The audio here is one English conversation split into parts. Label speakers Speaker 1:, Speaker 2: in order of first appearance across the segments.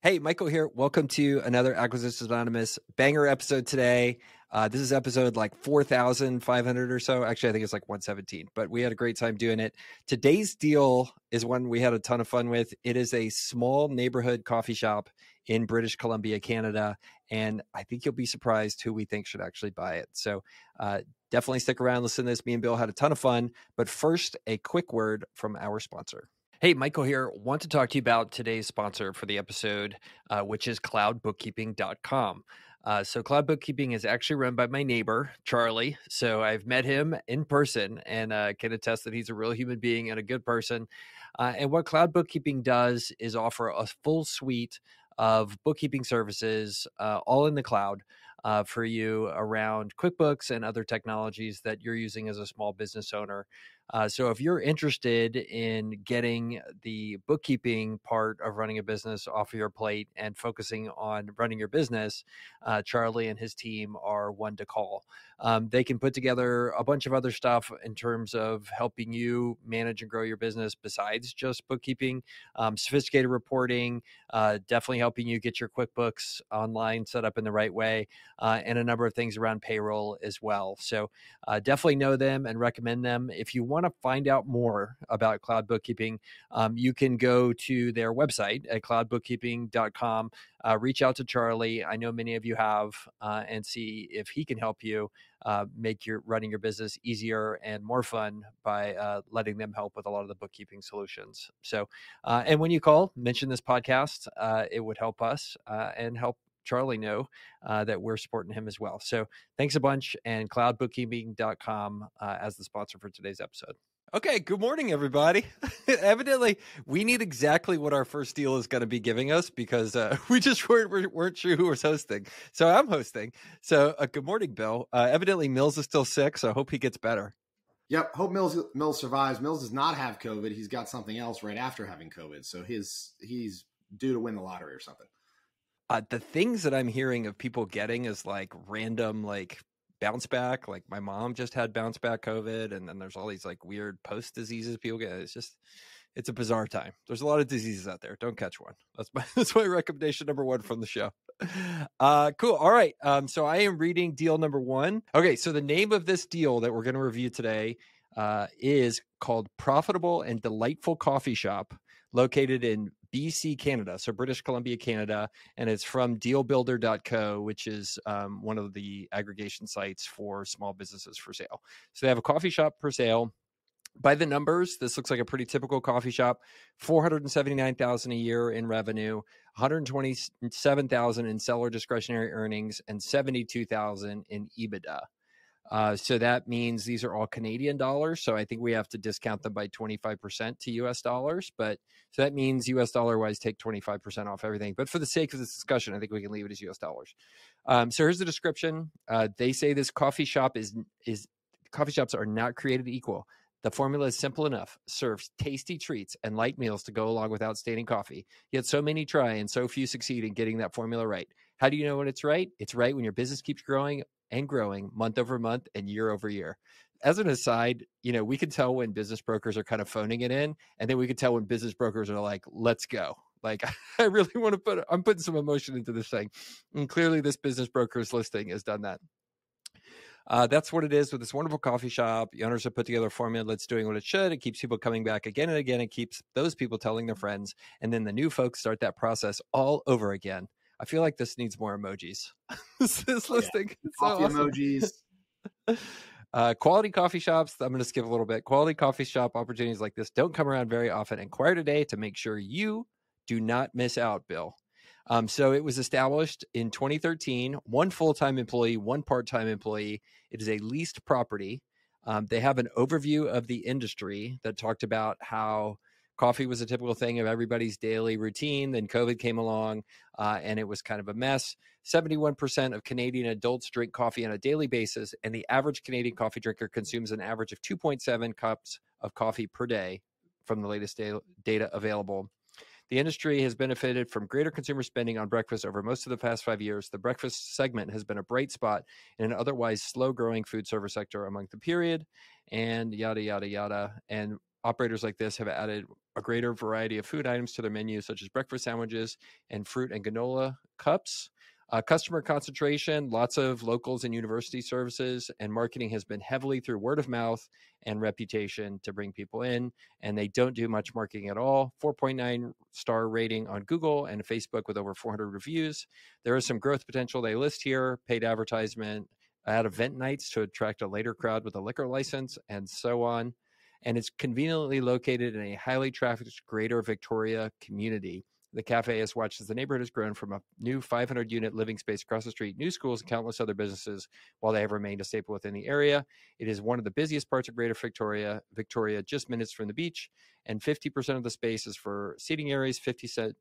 Speaker 1: Hey, Michael here. Welcome to another Acquisitions Anonymous banger episode today. This is episode like 4,500 or so. Actually, I think it's like 117, but we had a great time doing it. Today's deal is one we had a ton of fun with. It is a small neighborhood coffee shop in British Columbia, Canada, and I think you'll be surprised who we think should actually buy it. So definitely stick around, listen to this. Me and Bill had a ton of fun, but first, a quick word from our sponsor. Hey, Michael here. Want to talk to you about today's sponsor for the episode, which is cloudbookkeeping.com. So Cloud Bookkeeping is actually run by my neighbor, Charlie. So I've met him in person and can attest that he's a real human being and a good person. And what Cloud Bookkeeping does is offer a full suite of bookkeeping services, all in the cloud, for you around QuickBooks and other technologies that you're using as a small business owner. So if you're interested in getting the bookkeeping part of running a business off of your plate and focusing on running your business, Charlie and his team are one to call. They can put together a bunch of other stuff in terms of helping you manage and grow your business besides just bookkeeping, sophisticated reporting, definitely helping you get your QuickBooks online set up in the right way, and a number of things around payroll as well. So definitely know them and recommend them. If you want to find out more about Cloud Bookkeeping, you can go to their website at cloudbookkeeping.com, reach out to Charlie. I know many of you have, and see if he can help you make your running your business easier and more fun by letting them help with a lot of the bookkeeping solutions. So, and when you call, mention this podcast. It would help us and help Charlie know that we're supporting him as well. So thanks a bunch, and cloudbookkeeping.com as the sponsor for today's episode. Okay, good morning, everybody. Evidently, we need exactly what our first deal is going to be giving us because we just weren't sure who was hosting. So I'm hosting. So good morning, Bill. Evidently, Mills is still sick, so I hope he gets better.
Speaker 2: Yep, hope Mills survives. Mills does not have COVID. He's got something else right after having COVID, so he's due to win the lottery or something.
Speaker 1: The things that I'm hearing of people getting is like random, like bounce back. Like my mom just had bounce back COVID, and then there's all these like weird post diseases people get. It's a bizarre time. There's a lot of diseases out there. Don't catch one. That's my recommendation number one from the show. Cool. All right. So I am reading deal number one. Okay. So the name of this deal that we're going to review today is called Profitable and Delightful Coffee Shop, located in BC, Canada. So British Columbia, Canada. And it's from dealbuilder.co, which is one of the aggregation sites for small businesses for sale. So they have a coffee shop for sale. By the numbers, this looks like a pretty typical coffee shop. $479,000 a year in revenue, $127,000 in seller discretionary earnings, and $72,000 in EBITDA. So that means these are all Canadian dollars. So I think we have to discount them by 25% to US dollars. But so that means US dollar wise, take 25% off everything. But for the sake of this discussion, I think we can leave it as US dollars. So here's the description. They say this coffee shop is coffee shops are not created equal. The formula is simple enough, serves tasty treats and light meals to go along with outstanding coffee. Yet so many try and so few succeed in getting that formula right. How do you know when it's right? It's right when your business keeps growing and growing month over month and year over year. As an aside, we can tell when business brokers are kind of phoning it in, and then we can tell when business brokers are like, let's go. Like, I really want to I'm putting some emotion into this thing. And clearly this business broker's listing has done that. That's what it is with this wonderful coffee shop. The owners have put together a formula that's doing what it should. It keeps people coming back again and again. It keeps those people telling their friends. And then the new folks start that process all over again. I feel like this needs more emojis. this listing.
Speaker 2: Yeah.
Speaker 1: So
Speaker 2: coffee
Speaker 1: awesome.
Speaker 2: Emojis.
Speaker 1: Quality coffee shops. I'm going to skip a little bit. Quality coffee shop opportunities like this don't come around very often. Inquire today to make sure you do not miss out, Bill. So it was established in 2013, one full-time employee, one part-time employee. It is a leased property. They have an overview of the industry that talked about how coffee was a typical thing of everybody's daily routine. Then COVID came along and it was kind of a mess. 71% of Canadian adults drink coffee on a daily basis, and the average Canadian coffee drinker consumes an average of 2.7 cups of coffee per day from the latest data available. The industry has benefited from greater consumer spending on breakfast over most of the past 5 years. The breakfast segment has been a bright spot in an otherwise slow-growing food service sector among the period, and yada, yada, yada. And operators like this have added a greater variety of food items to their menu, such as breakfast sandwiches and fruit and granola cups. Customer concentration, lots of locals and university services, and marketing has been heavily through word of mouth and reputation to bring people in. And they don't do much marketing at all. 4.9 star rating on Google and Facebook with over 400 reviews. There is some growth potential they list here, paid advertisement at event nights to attract a later crowd with a liquor license, and so on. And it's conveniently located in a highly trafficked Greater Victoria community. The cafe has watched as the neighborhood has grown from a new 500-unit living space across the street, new schools, and countless other businesses, while they have remained a staple within the area. It is one of the busiest parts of Greater Victoria, just minutes from the beach, and 50% of the space is for seating areas, 50%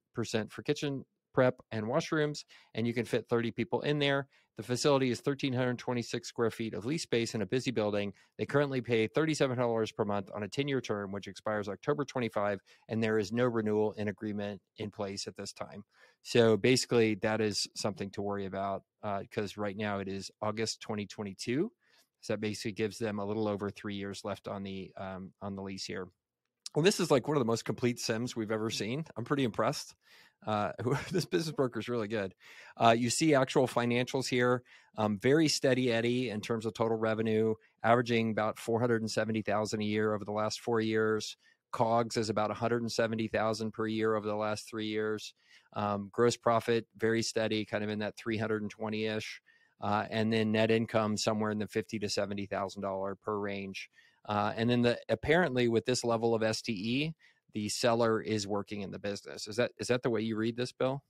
Speaker 1: for kitchen prep and washrooms, and you can fit 30 people in there. The facility is 1,326 square feet of lease space in a busy building. They currently pay $37 per month on a 10-year term, which expires October 25, and there is no renewal in agreement in place at this time. So basically, that is something to worry about because right now it is August 2022. So that basically gives them a little over 3 years left on the lease here. Well, this is like one of the most complete sims we've ever seen. I'm pretty impressed. This business broker is really good. You see actual financials here. Very steady Eddie in terms of total revenue, averaging about $470,000 a year over the last 4 years. COGS is about $170,000 per year over the last 3 years. Gross profit, very steady, kind of in that 320-ish. And then net income somewhere in the $50,000 to $70,000 per range. And then apparently with this level of STE, the seller is working in the business. Is that the way you read this, Bill?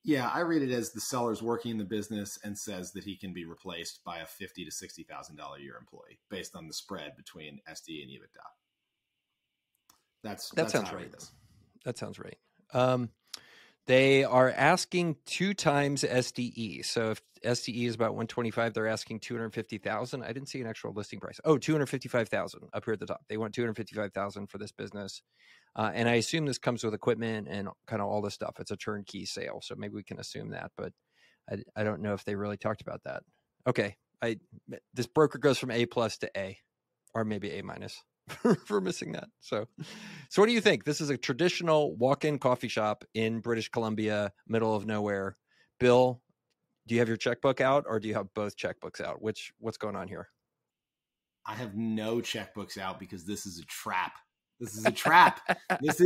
Speaker 2: Yeah, I read it as the seller's working in the business and says that he can be replaced by a $50,000 to $60,000 a year employee based on the spread between STE and EBITDA. That sounds right.
Speaker 1: That sounds right. They are asking 2 times SDE. So if SDE is about 125, they're asking 250,000. I didn't see an actual listing price. Oh, 255,000 up here at the top. They want 255,000 for this business. And I assume this comes with equipment and kind of all this stuff. It's a turnkey sale. So maybe we can assume that, but I don't know if they really talked about that. Okay. This broker goes from A+ to A, or maybe A- for missing that. So what do you think? This is a traditional walk-in coffee shop in British Columbia, middle of nowhere. Bill, do you have your checkbook out or do you have both checkbooks out? What's going on here?
Speaker 2: I have no checkbooks out because this is a trap. This is a trap. This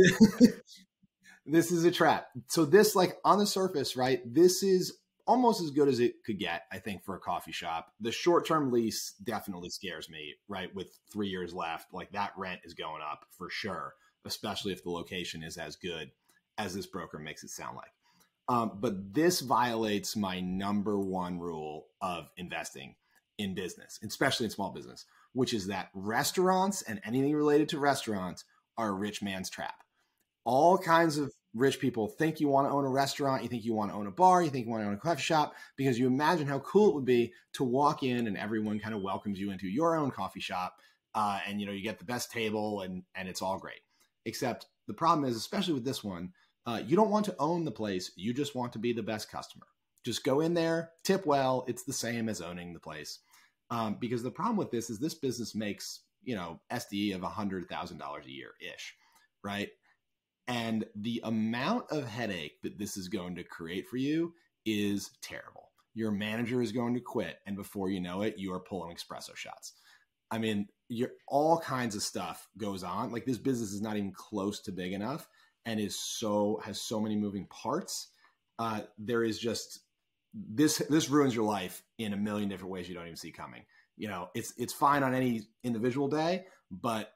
Speaker 2: is a trap. So this, like on the surface, right? This is almost as good as it could get, I think, for a coffee shop. The short-term lease definitely scares me, right? With 3 years left, like that rent is going up for sure, especially if the location is as good as this broker makes it sound like. But this violates my number one rule of investing in business, especially in small business, which is that restaurants and anything related to restaurants are a rich man's trap. All kinds of rich people think you want to own a restaurant, you think you want to own a bar, you think you want to own a coffee shop, because you imagine how cool it would be to walk in and everyone kind of welcomes you into your own coffee shop, and you get the best table and it's all great. Except the problem is, especially with this one, you don't want to own the place, you just want to be the best customer. Just go in there, tip well, it's the same as owning the place. Because the problem with this is this business makes, SDE of $100,000 a year-ish, right? And the amount of headache that this is going to create for you is terrible. Your manager is going to quit, and before you know it, you are pulling espresso shots. I mean, all kinds of stuff goes on. Like this business is not even close to big enough and has so many moving parts. There is just this ruins your life in a million different ways you don't even see coming. It's fine on any individual day, but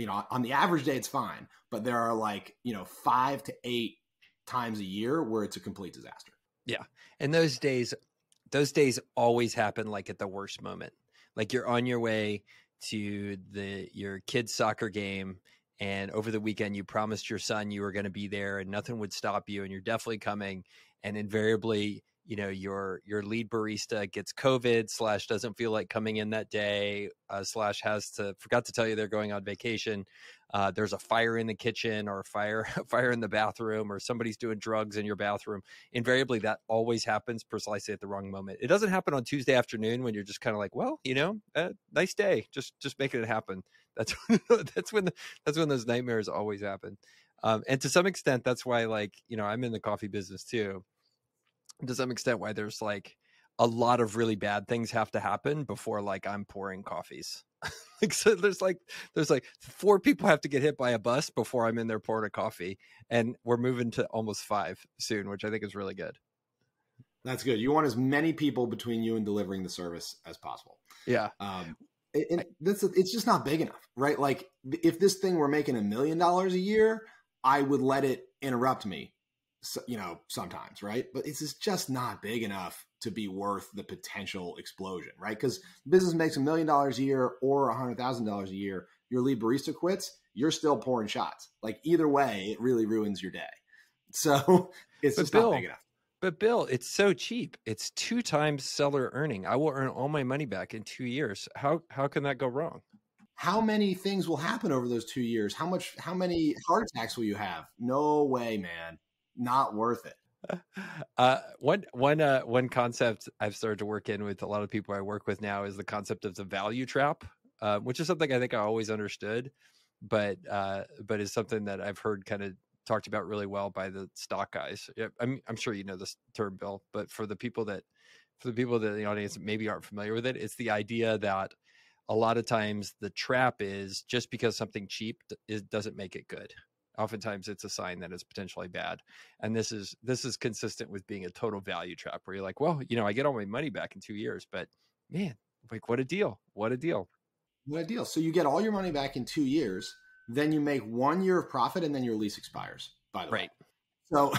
Speaker 2: on the average day, it's fine, but there are 5 to 8 times a year where it's a complete disaster.
Speaker 1: Yeah. And those days always happen like at the worst moment. Like you're on your way to your kid's soccer game, and over the weekend you promised your son you were going to be there and nothing would stop you, and you're definitely coming. And invariably, your lead barista gets COVID / doesn't feel like coming in that day / forgot to tell you they're going on vacation. There's a fire in the kitchen or a fire in the bathroom, or somebody's doing drugs in your bathroom. Invariably, that always happens precisely at the wrong moment. It doesn't happen on Tuesday afternoon when you're just kind of like, well, nice day, just making it happen. That's that's when those nightmares always happen. And to some extent, that's why, like, I'm in the coffee business too. To some extent, why there's like a lot of really bad things have to happen before like I'm pouring coffees. Like, so there's like 4 people have to get hit by a bus before I'm in there pouring a coffee, and we're moving to almost 5 soon, which I think is really good.
Speaker 2: That's good. You want as many people between you and delivering the service as possible.
Speaker 1: Yeah.
Speaker 2: And it's just not big enough, right? Like if this thing were making $1 million a year, I would let it interrupt me, sometimes, right? But it's just not big enough to be worth the potential explosion, right? Because business makes $1 million a year or $100,000 a year, your lead barista quits, you're still pouring shots. Like either way, it really ruins your day. So it's just not big enough.
Speaker 1: But Bill, it's so cheap. It's 2 times seller earning. I will earn all my money back in 2 years. How can that go wrong?
Speaker 2: How many things will happen over those 2 years? How many heart attacks will you have? No way, man. Not worth it.
Speaker 1: One concept I've started to work in with a lot of people I work with now is the concept of the value trap, which is something I think I always understood, but is something that I've heard kind of talked about really well by the stock guys. I'm sure you know this term, Bill, but for the people that in the audience that maybe aren't familiar with it, it's the idea that a lot of times the trap is just because something cheap doesn't make it good. Oftentimes it's a sign that it's potentially bad. And this is consistent with being a total value trap where you're like, well, I get all my money back in 2 years, but man, like what a deal. What a deal.
Speaker 2: What a deal. So you get all your money back in 2 years, then you make 1 year of profit and then your lease expires, by the way. So,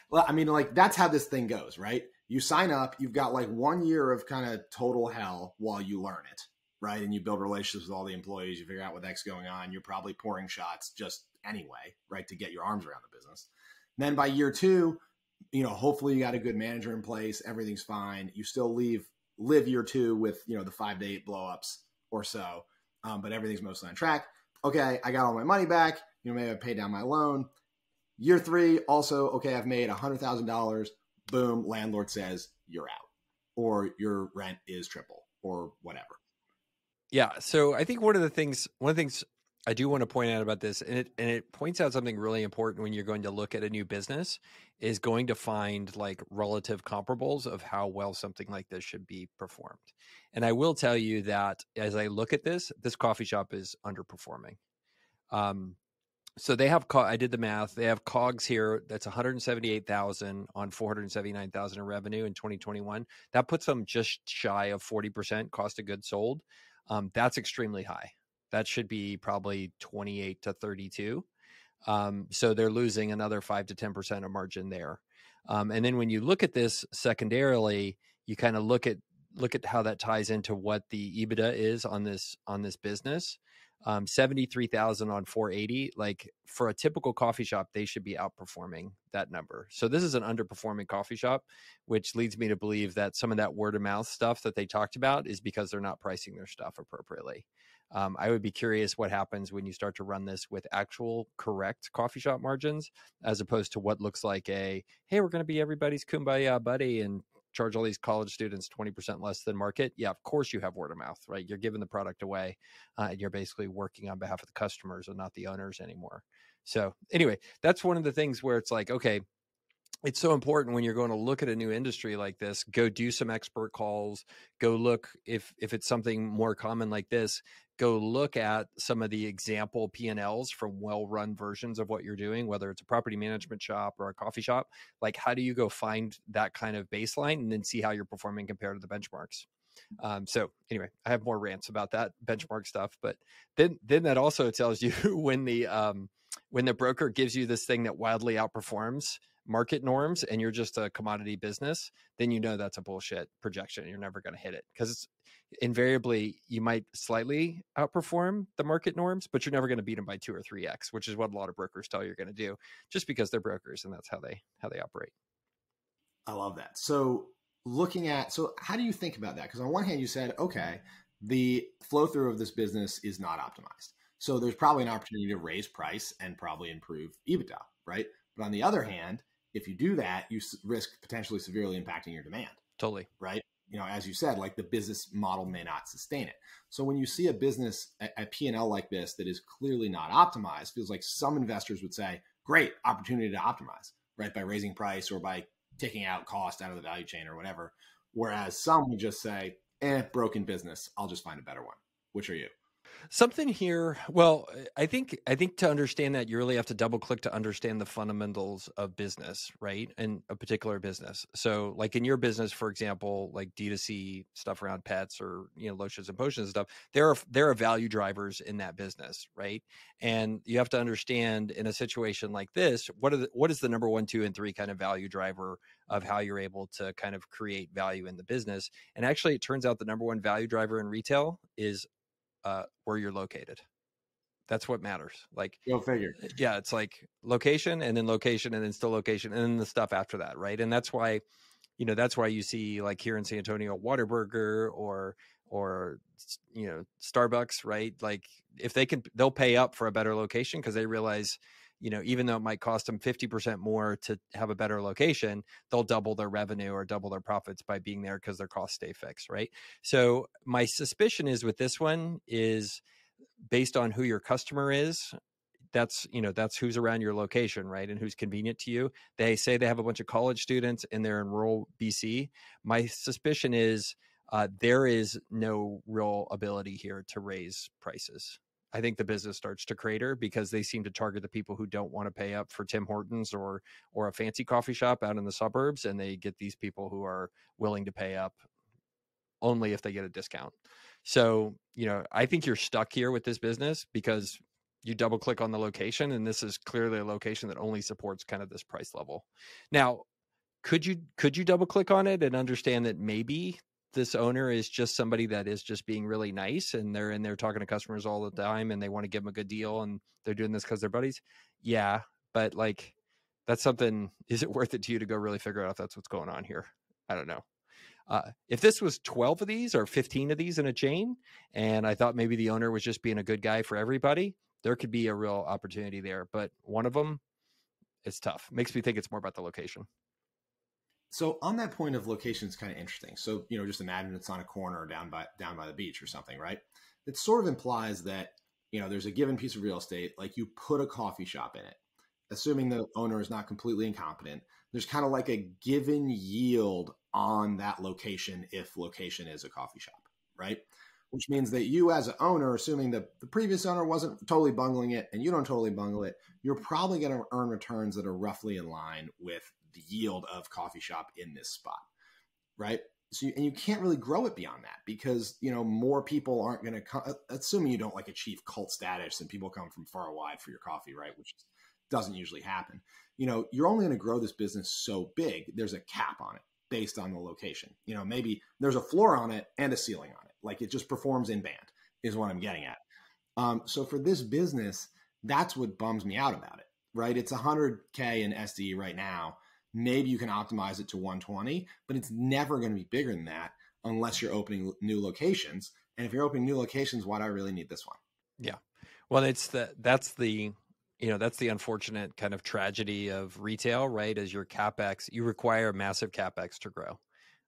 Speaker 2: well, I mean, like that's how this thing goes, right? You sign up, you've got like 1 year of kind of total hell while you learn it, right? And you build relationships with all the employees, you figure out what the heck's going on. You're probably pouring shots just anyway, right? To get your arms around the business. And then by year 2, hopefully you got a good manager in place. Everything's fine. You still live year 2 with, the 5 to 8 blowups or so. But everything's mostly on track. Okay, I got all my money back. Maybe I paid down my loan. Year 3, also, okay, I've made $100,000. Boom, landlord says you're out, or your rent is triple, or whatever.
Speaker 1: Yeah. So I think one of the things I do want to point out about this, and it points out something really important when you're going to look at a new business, is going to find like relative comparables of how well something like this should be performed. And I will tell you that as I look at this coffee shop is underperforming. So they have, I did the math. They have COGS here. That's 178,000 on 479,000 in revenue in 2021. That puts them just shy of 40% cost of goods sold. That's extremely high. That should be probably 28 to 32. So they're losing another 5 to 10% of margin there. And then when you look at this secondarily, you kind of look at how that ties into what the EBITDA is on this business. 73,000 on 480. Like for a typical coffee shop, they should be outperforming that number. So this is an underperforming coffee shop, which leads me to believe that some of that word of mouth stuff that they talked about is because they're not pricing their stuff appropriately. I would be curious what happens when you start to run this with actual correct coffee shop margins, as opposed to what looks like hey, we're going to be everybody's kumbaya buddy and charge all these college students 20% less than market. Yeah, of course you have word of mouth, right? You're giving the product away and you're basically working on behalf of the customers and not the owners anymore. So anyway, that's one of the things where it's like, okay, it's so important when you're going to look at a new industry like this, go do some expert calls, go look if it's something more common like this, go look at some of the example P&Ls from well-run versions of what you're doing, whether it's a property management shop or a coffee shop. Like, how do you go find that kind of baseline and then see how you're performing compared to the benchmarks? So anyway, I have more rants about that benchmark stuff, but then that also tells you when the broker gives you this thing that wildly outperforms market norms and you're just a commodity business, then that's a bullshit projection. You're never going to hit it because invariably you might slightly outperform the market norms, but you're never going to beat them by 2 or 3x, which is what a lot of brokers tell you're going to do just because they're brokers and that's how they operate.
Speaker 2: I love that. So how do you think about that? Because on one hand you said, okay, the flow through of this business is not optimized. So there's probably an opportunity to raise price and probably improve EBITDA, right? But on the other hand, if you do that, you risk potentially severely impacting your demand.
Speaker 1: Totally.
Speaker 2: Right. as you said, like the business model may not sustain it. So when you see a business, a P&L like this that is clearly not optimized, feels like some investors would say, great opportunity to optimize, right? By raising price or by taking out cost out of the value chain or whatever. Whereas some would just say, broken business, I'll just find a better one. Which are you?
Speaker 1: Something here. Well, I think to understand that, you really have to double click to understand the fundamentals of business, right? And a particular business. So like in your business, for example, like D2C stuff around pets or, lotions and potions and stuff, there are value drivers in that business, right? And you have to understand in a situation like this, what is the number 1, 2, and 3 kind of value driver of how you're able to kind of create value in the business. And actually it turns out the number 1 value driver in retail is where you're located. That's what matters. Like,
Speaker 2: go figure.
Speaker 1: Yeah, it's like location and then still location and then the stuff after that, right? And that's why you see like here in San Antonio, Whataburger or Starbucks, right? Like if they'll pay up for a better location because they realize, even though it might cost them 50% more to have a better location, they'll double their revenue or double their profits by being there because their costs stay fixed, right? So my suspicion is with this one is based on who your customer is. That's who's around your location, right? And who's convenient to you. They say they have a bunch of college students and they're in rural BC. My suspicion is there is no real ability here to raise prices. I think the business starts to crater because they seem to target the people who don't want to pay up for Tim Hortons or a fancy coffee shop out in the suburbs, and they get these people who are willing to pay up only if they get a discount. So, I think you're stuck here with this business because you double click on the location, and this is clearly a location that only supports kind of this price level. Now, could you double click on it and understand that maybe this owner is just somebody that is just being really nice and they're in there talking to customers all the time and they want to give them a good deal and they're doing this because they're buddies? Yeah, but like that's something. Is it worth it to you to go really figure out if that's what's going on here? I don't know. If this was 12 of these or 15 of these in a chain, and I thought maybe the owner was just being a good guy for everybody, there could be a real opportunity there. But one of them, it's tough. Makes me think it's more about the location.
Speaker 2: So on that point of location is kind of interesting. So, just imagine it's on a corner down by the beach or something, right? It sort of implies that, there's a given piece of real estate, like you put a coffee shop in it, assuming the owner is not completely incompetent. There's kind of like a given yield on that location if location is a coffee shop, right? Which means that you as an owner, assuming that the previous owner wasn't totally bungling it and you don't totally bungle it, you're probably going to earn returns that are roughly in line with the yield of coffee shop in this spot, right? So and you can't really grow it beyond that because, more people aren't going to come, assuming you don't like achieve cult status and people come from far and wide for your coffee, right? Which doesn't usually happen. You're only going to grow this business so big. There's a cap on it based on the location. Maybe there's a floor on it and a ceiling on it. Like it just performs in band is what I'm getting at. So for this business, that's what bums me out about it, right? It's 100K in SD right now. Maybe you can optimize it to 120, but it's never going to be bigger than that unless you're opening new locations. And if you're opening new locations, why do I really need this one?
Speaker 1: Yeah. Well, that's the unfortunate kind of tragedy of retail, right? As your CapEx, you require massive CapEx to grow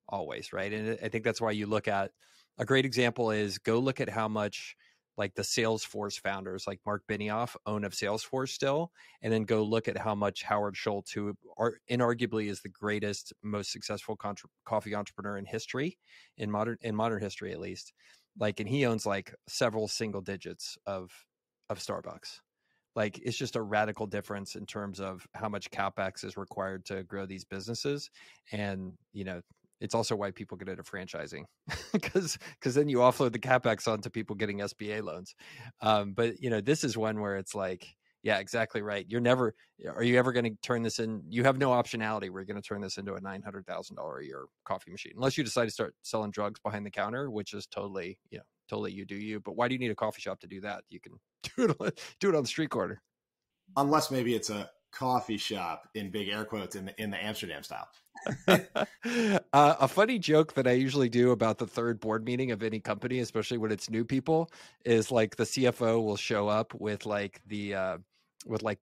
Speaker 1: always, right? And I think that's why you look at a great example is go look at how much like the Salesforce founders like Mark Benioff own of Salesforce still, and then go look at how much Howard Schultz, who inarguably is the greatest, most successful coffee entrepreneur in history, in modern history at least, like, and he owns like several single digits of Starbucks. Like it's just a radical difference in terms of how much CapEx is required to grow these businesses. And, it's also why people get into franchising because then you offload the CapEx onto people getting SBA loans. But, this is one where it's like, yeah, exactly right. Are you ever going to turn this in? You have no optionality. We're going to turn this into a $900,000 a year coffee machine, unless you decide to start selling drugs behind the counter, which is totally you do you. But why do you need a coffee shop to do that? You can do it on the street corner.
Speaker 2: Unless maybe it's a coffee shop in big air quotes in the Amsterdam style.
Speaker 1: A funny joke that I usually do about the third board meeting of any company, especially when it's new people, is like the CFO will show up with like the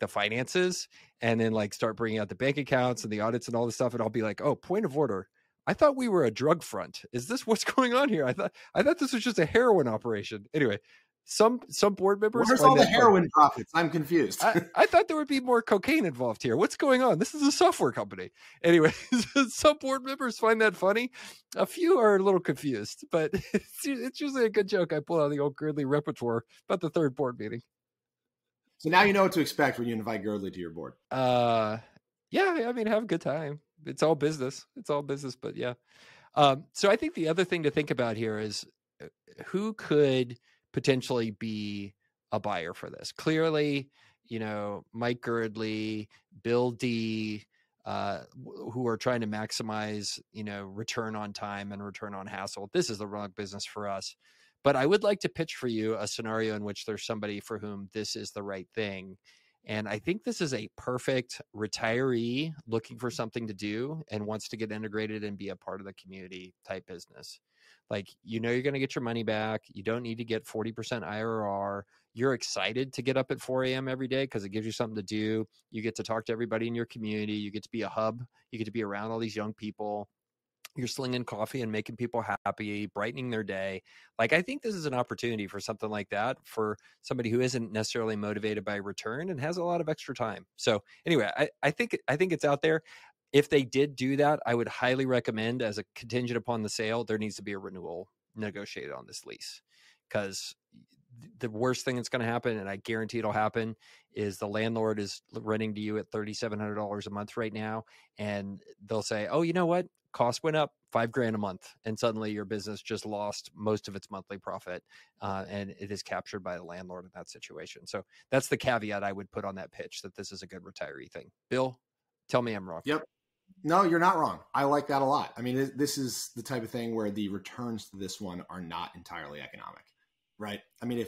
Speaker 1: finances and then like start bringing out the bank accounts and the audits and all this stuff. And I'll be like, oh, point of order. I thought we were a drug front. Is this what's going on here? I thought this was just a heroin operation. Anyway, some board members
Speaker 2: Where's
Speaker 1: find
Speaker 2: all the
Speaker 1: that fun.
Speaker 2: heroin profits? I'm confused.
Speaker 1: I thought there would be more cocaine involved here. What's going on? This is a software company. Anyway, some board members find that funny. A few are a little confused, but it's usually a good joke I pull out of the old Girdley repertoire about the third board meeting.
Speaker 2: So now you know what to expect when you invite Girdley to your board.
Speaker 1: Yeah, I mean, have a good time. It's all business. But yeah. So I think the other thing to think about here is who could potentially be a buyer for this. Clearly, Mike Girdley, Bill D, who are trying to maximize, return on time and return on hassle. This is the wrong business for us. But I would like to pitch for you a scenario in which there's somebody for whom this is the right thing. And I think this is a perfect retiree looking for something to do and wants to get integrated and be a part of the community type business. Like, you're going to get your money back. You don't need to get 40% IRR. You're excited to get up at 4 a.m. every day because it gives you something to do. You get to talk to everybody in your community. You get to be a hub. You get to be around all these young people. You're slinging coffee and making people happy, brightening their day. Like, I think this is an opportunity for something like that for somebody who isn't necessarily motivated by return and has a lot of extra time. So anyway, I think it's out there. If they did do that, I would highly recommend, as a contingent upon the sale, there needs to be a renewal negotiated on this lease, because the worst thing that's going to happen, and I guarantee it'll happen, is the landlord is renting to you at $3,700 a month right now, and they'll say, oh, you know what? Cost went up $5,000 a month, and suddenly your business just lost most of its monthly profit, and it is captured by the landlord in that situation. So that's the caveat I would put on that pitch, that this is a good retiree thing. Bill, tell me I'm wrong.
Speaker 2: Yep. No, you're not wrong. I like that a lot. I mean, this is the type of thing where the returns to this one are not entirely economic, right? I mean,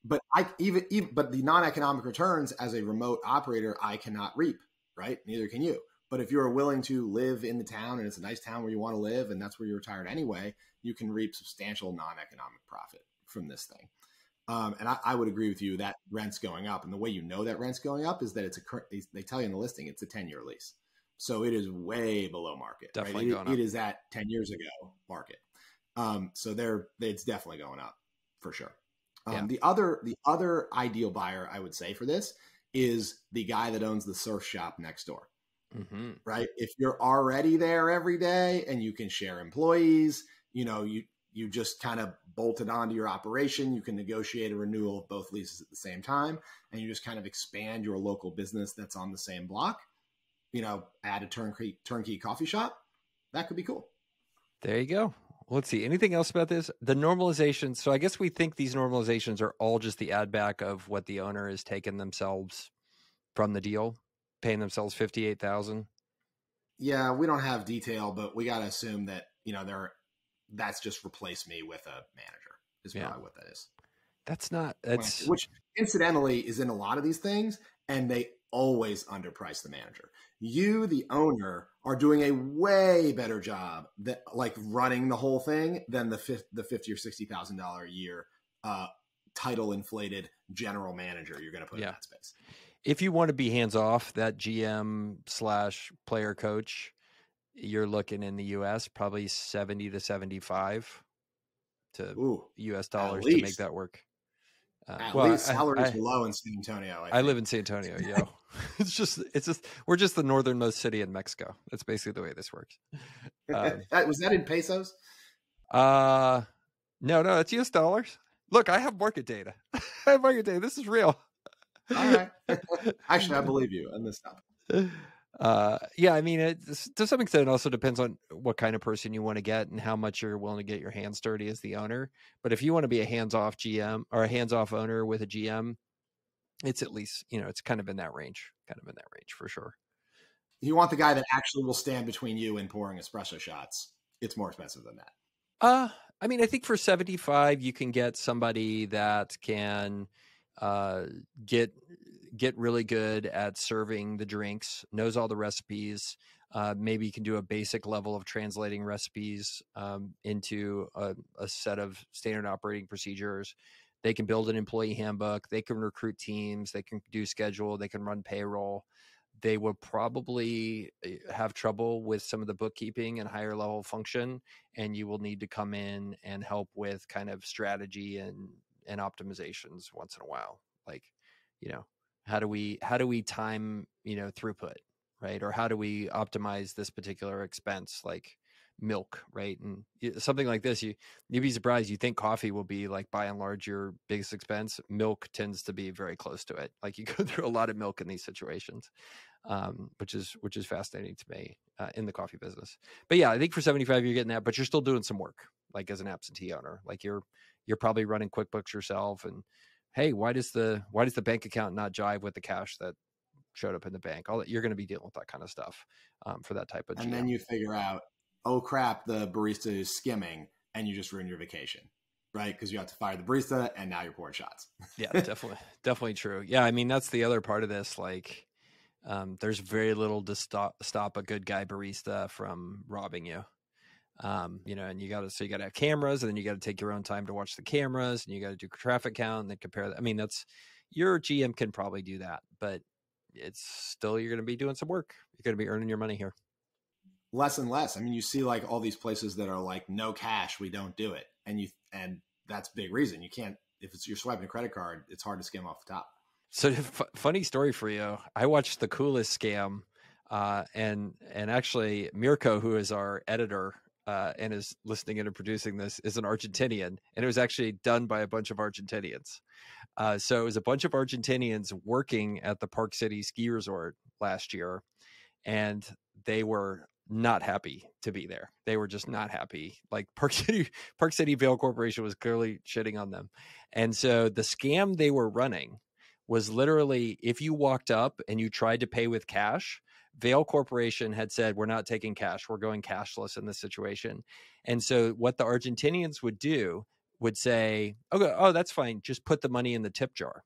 Speaker 2: but the non-economic returns as a remote operator, I cannot reap, right? Neither can you. But if you're willing to live in the town and it's a nice town where you want to live and that's where you're retired anyway, you can reap substantial non-economic profit from this thing. And I would agree with you that rent's going up. And the way you know that rent's going up is that they tell you in the listing, it's a 10-year lease. So it is way below market.
Speaker 1: Definitely
Speaker 2: right?
Speaker 1: going up.
Speaker 2: It is at 10 years ago market. So it's definitely going up for sure.
Speaker 1: Yeah.
Speaker 2: The other ideal buyer, I would say, for this is the guy that owns the surf shop next door.
Speaker 1: Mm-hmm.
Speaker 2: Right? If you're already there every day and you can share employees, you just kind of bolted onto your operation, you can negotiate a renewal of both leases at the same time, and you just kind of expand your local business that's on the same block, add a turnkey coffee shop. That could be cool.
Speaker 1: There you go. Let's see. Anything else about this? The normalization. So I guess we think these normalizations are all just the add back of what the owner has taken themselves from the deal, paying themselves $58,000.
Speaker 2: Yeah, we don't have detail, but we got to assume that that's just replace me with a manager is probably what that is. Which incidentally is in a lot of these things, and they always underprice the manager. You, the owner, are doing a way better job that running the whole thing than the $50,000 or $60,000 a year title inflated general manager you're going to put in that space.
Speaker 1: If you want to be hands off, that GM/player coach, you're looking in the US probably 70 to 75 to US dollars to make that work.
Speaker 2: At least salaries are low in San Antonio.
Speaker 1: I live in San Antonio, yo. It's just we're just the northernmost city in Mexico. That's basically the way this works.
Speaker 2: Was that in pesos?
Speaker 1: No, it's US dollars. Look, I have market data. This is real.
Speaker 2: All right. Actually, I believe you on this topic.
Speaker 1: Yeah, I mean, to some extent, it also depends on what kind of person you want to get and how much you're willing to get your hands dirty as the owner. But if you want to be a hands-off GM or a hands-off owner with a GM, it's at least, it's kind of in that range for sure.
Speaker 2: You want the guy that actually will stand between you and pouring espresso shots. It's more expensive than that.
Speaker 1: I mean, I think for 75, you can get somebody that can get really good at serving the drinks, knows all the recipes. Maybe you can do a basic level of translating recipes into a set of standard operating procedures. They can build an employee handbook. They can recruit teams. They can do schedule. They can run payroll. they will probably have trouble with some of the bookkeeping and higher level function, and you will need to come in and help with kind of strategy and optimizations once in a while. Like, you know, how do we time, throughput, right? Or how do we optimize this particular expense, like milk, right? And something like this, you'd be surprised. You think coffee will be like by and large your biggest expense. Milk tends to be very close to it. Like you go through a lot of milk in these situations, which is fascinating to me in the coffee business. But yeah, I think for 75 you're getting that, but you're still doing some work, like as an absentee owner. Like you're probably running QuickBooks yourself, and hey, why does the bank account not jive with the cash that showed up in the bank? You're going to be dealing with that kind of stuff for that type of GM.
Speaker 2: And then you figure out, oh crap, the barista is skimming, and you just ruin your vacation, right? Because you have to fire the barista, and now you're pouring shots.
Speaker 1: Yeah, definitely true. Yeah, I mean that's the other part of this. Like, there's very little to stop a good guy barista from robbing you. And you got to have cameras, and then you got to take your own time to watch the cameras, and you got to do traffic count and then compare that. I mean, that's your GM can probably do that, but it's still, you're going to be doing some work. You're going to be earning your money here.
Speaker 2: Less and less. I mean, you see like all these places that are like, no cash, we don't do it. And that's a big reason. You can't, if you're swiping a credit card, it's hard to skim off the top.
Speaker 1: So funny story for you. I watched the coolest scam, and actually Mirko, who is our editor, and is listening in and producing this, is an Argentinian, and it was actually done by a bunch of Argentinians. So it was a bunch of Argentinians working at the Park City ski resort last year, and they were not happy to be there. They were just not happy. Like Park City Vail Corporation was clearly shitting on them. And so the scam they were running was literally, if you walked up and you tried to pay with cash, Vail Corporation had said, we're not taking cash. We're going cashless in this situation. And so what the Argentinians would do would say, okay, oh, that's fine. Just put the money in the tip jar.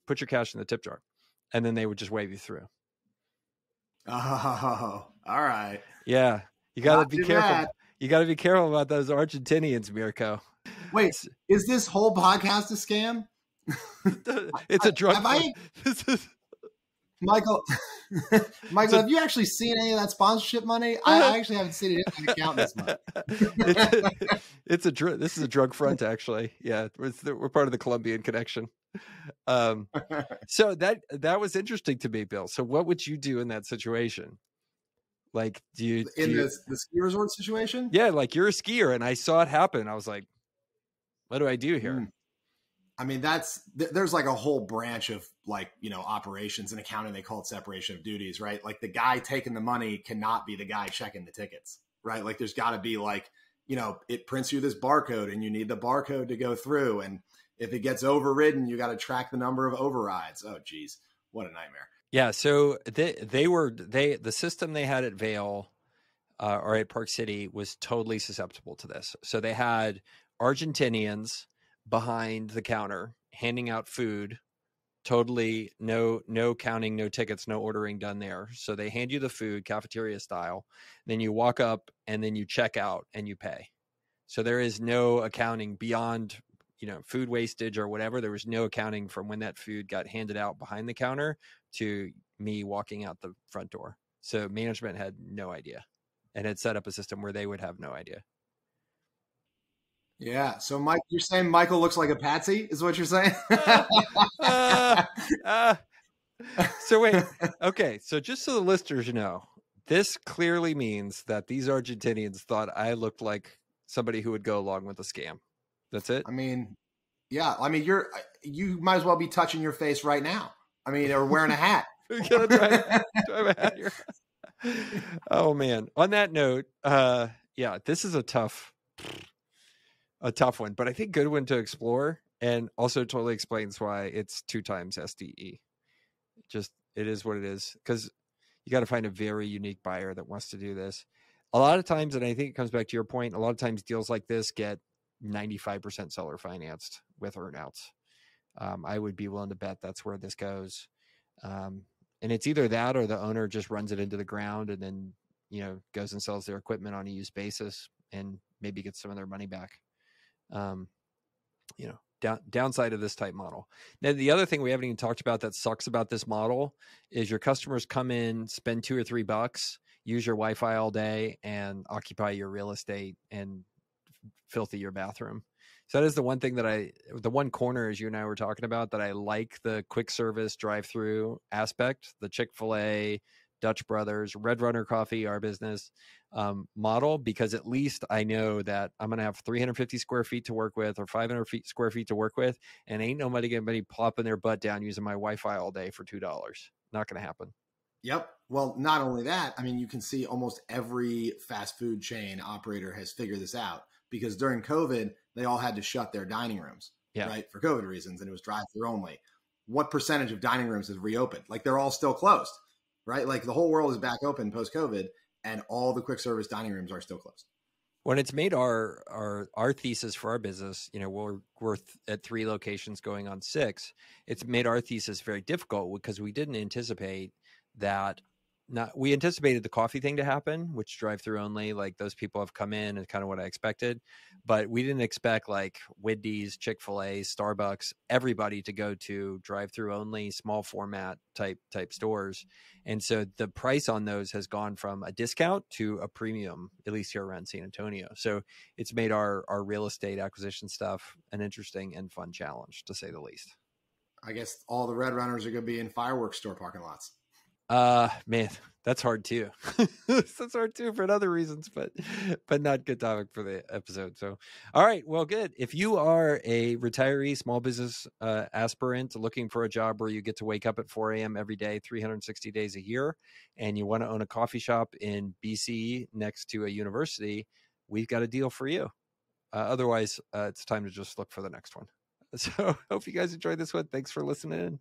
Speaker 1: Put your cash in the tip jar. And then they would just wave you through.
Speaker 2: Oh, all right.
Speaker 1: Yeah. You got to be careful. Bad. You got to be careful about those Argentinians, Mirko.
Speaker 2: Wait, is this whole podcast a scam?
Speaker 1: It's a drug.
Speaker 2: Michael, have you actually seen any of that sponsorship money? I actually haven't seen it in my account this month.
Speaker 1: This is a drug front, actually. Yeah, we're part of the Colombian connection. So that was interesting to me, Bill. So what would you do in that situation? Like, the
Speaker 2: ski resort situation?
Speaker 1: Yeah, like you're a skier, and I saw it happen. I was like, what do I do here?
Speaker 2: I mean, there's like a whole branch of like, operations and accounting. They call it separation of duties, right? Like the guy taking the money cannot be the guy checking the tickets, right? Like there's got to be like, it prints you this barcode and you need the barcode to go through. And if it gets overridden, you got to track the number of overrides. Oh, geez, what a nightmare.
Speaker 1: Yeah. So the system they had at Vail or at Park City was totally susceptible to this. So they had Argentinians behind the counter handing out food, totally no counting, no tickets, no ordering done there. So they hand you the food cafeteria style, then you walk up and then you check out and you pay. So there is no accounting beyond food wastage or whatever. There was no accounting from when that food got handed out behind the counter to me walking out the front door. So management had no idea and had set up a system where they would have no idea.
Speaker 2: Yeah. So, Mike, you're saying Michael looks like a patsy, is what you're saying?
Speaker 1: So wait. Okay. So just so the listeners know, this clearly means that these Argentinians thought I looked like somebody who would go along with a scam. That's it.
Speaker 2: I mean, yeah. I mean, you might as well be touching your face right now. I mean, or wearing a hat.
Speaker 1: Do I have a hat here? Oh man. On that note, yeah, this is a tough one, but I think good one to explore, and also totally explains why it's 2 times SDE. Just, it is what it is, because you got to find a very unique buyer that wants to do this. A lot of times, and I think it comes back to your point, a lot of times deals like this get 95% seller financed with earnouts. I would be willing to bet that's where this goes. And it's either that or the owner just runs it into the ground and then, goes and sells their equipment on a used basis and maybe gets some of their money back. downside of this type model. Now, the other thing we haven't even talked about that sucks about this model is your customers come in, spend $2 or $3, use your Wi-Fi all day, and occupy your real estate and filthy your bathroom. So that is the one thing that the one corner, as you and I were talking about, that I like the quick service drive-through aspect, the Chick-fil-A, Dutch Brothers, Red Runner Coffee, our business model, because at least I know that I'm going to have 350 square feet to work with or 500 square feet to work with, and ain't nobody going to be plopping their butt down using my Wi-Fi all day for $2. Not going to happen.
Speaker 2: Yep. Well, not only that, I mean, you can see almost every fast food chain operator has figured this out, because during COVID, they all had to shut their dining rooms, right, for COVID reasons, and it was drive-through only. What percentage of dining rooms has reopened? Like, they're all still closed, right? Like, the whole world is back open post-COVID, and all the quick service dining rooms are still closed.
Speaker 1: When it's made our thesis for our business, you know, we're at 3 locations going on 6. It's made our thesis very difficult because we didn't anticipate that. We anticipated the coffee thing to happen, which drive-through only, like those people have come in and kind of what I expected, but we didn't expect like Wendy's, Chick-fil-A, Starbucks, everybody to go to drive-through only, small format type stores. And so the price on those has gone from a discount to a premium, at least here around San Antonio. So it's made our real estate acquisition stuff an interesting and fun challenge, to say the least.
Speaker 2: I guess all the Red Runners are going to be in fireworks store parking lots.
Speaker 1: Man, that's hard too. That's hard too for other reasons, but not good topic for the episode. So, all right, well, good. If you are a retiree, small business aspirant looking for a job where you get to wake up at 4 a.m. every day, 360 days a year, and you want to own a coffee shop in BC next to a university, we've got a deal for you. Otherwise, it's time to just look for the next one. So, hope you guys enjoyed this one. Thanks for listening in.